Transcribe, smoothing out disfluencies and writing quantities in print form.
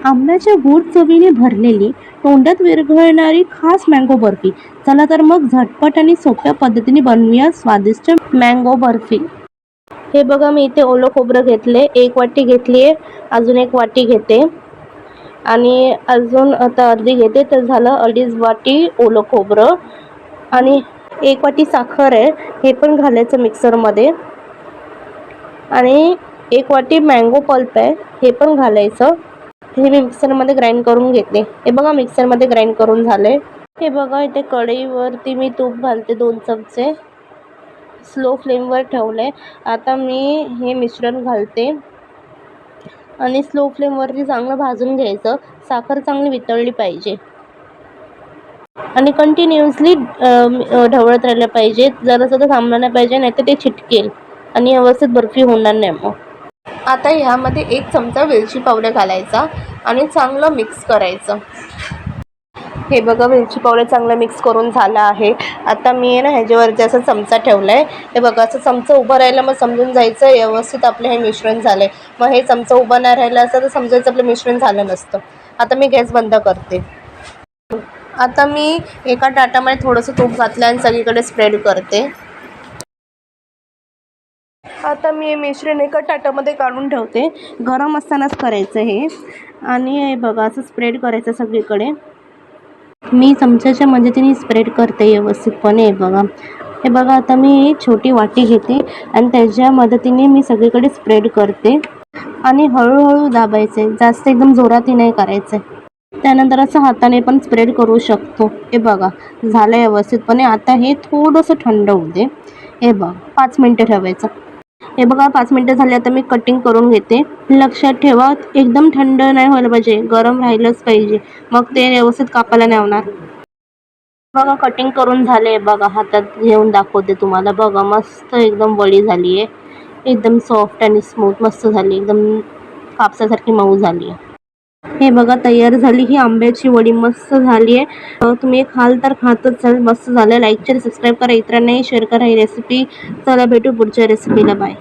आंब्याच्या गोड चवीने भरलेली, तोंडात विरघळणारी खास मँगो बर्फी. चला तर मग झटपट आणि सोप्या पद्धतीने बनवूया स्वादिष्ट मँगो बर्फी. हे बघा, मी इथे ओलं खोबरं घेतले, 1 वाटी घेतली आहे. अजून 1 वाटी घेते आणि अजून आता अर्धी घेते, तर झालं 2.5 वाटी ओलं खोबरं. आणि 1 वाटी साखर आहे, हे पण घालायचं मिक्सरमध्ये. आणि 1 वाटी मँगो पल्प आहे, हे पण घालायचं. हे मी मिक्सरमध्ये ग्राइंड करून घेते. हे बघा, मिक्सरमध्ये ग्राइंड करून झाले. हे बघा, इथे कढईवरती मी तूप घालते 2 चमचे. स्लो फ्लेमवर ठेवले. आता मी हे मिश्रण घालते आणि स्लो फ्लेमवरती चांगलं भाजून घ्यायचं. साखर चांगली वितळली पाहिजे आणि कंटिन्युअसली ढवळत राहिलं पाहिजे. जरासं तर थांबलं नाही पाहिजे, नाहीतर ते चिटकेल आणि व्यवस्थित बर्फी होणार नाही मग. आता ह्यामध्ये 1 चमचा वेलची पावडर घालायचा आणि चांगलं मिक्स करायचं. हे बघा, वेलची पावडर चांगलं मिक्स करून झालं आहे. आता मी ना ह्याच्यावरती असा चमचा ठेवला आहे. हे बघा, असं चमचा उभं राहिलं मग समजून जायचं व्यवस्थित आपलं हे मिश्रण झालं आहे. मग हे चमचा उभं नाही राहिलं असतं तर समजायचं आपलं मिश्रण झालं नसतं. आता मी गॅस बंद करते. आता मी एका ताटामध्ये थोडंसं तूप घातलं आणि सगळीकडे स्प्रेड करते. आता मी हे मिश्रण एका ताटामध्ये काढून ठेवते. गरम असतानाच करायचं हे. आणि हे बघा, असं स्प्रेड करायचं सगळीकडे. मी चमच्याच्या मदतीने स्प्रेड करते व्यवस्थितपणे. हे बघा, आता मी छोटी वाटी घेते आणि त्याच्या मदतीने मी सगळीकडे स्प्रेड करते आणि हळूहळू दाबायचे, जास्त एकदम जोरातही नाही करायचं. त्यानंतर असं हाताने पण स्प्रेड करू शकतो. हे बघा, झालं व्यवस्थितपणे. आता हे थोडंसं थंड होऊ दे. हे बघा, 5 मिनटं ठेवायचं. हे बघा, 5 मिनटं झाली. आता मी कटिंग करून घेते. लक्षात ठेवा, एकदम थंड नाही व्हायला पाहिजे, गरम राहिलंच पाहिजे, मग ते व्यवस्थित कापायला नाही होणार. बघा, कटिंग करून झाले. बघा, हातात घेऊन दाखवते तुम्हाला. बघा, मस्त एकदम वडी झाली आहे. एकदम सॉफ्ट आणि स्मूथ मस्त झाली, एकदम कापसासारखी मऊ झाली आहे. हे बघा, तयार झाली ही आंब्याची वडी. मस्त झाली आहे. तुम्ही खाल तर खातच जाल. मस्त झालं. लाईक शेअर सबस्क्राईब करा, इतरांनाही शेअर करा ही रेसिपी. चला भेटू पुढच्या रेसिपीला. बाय.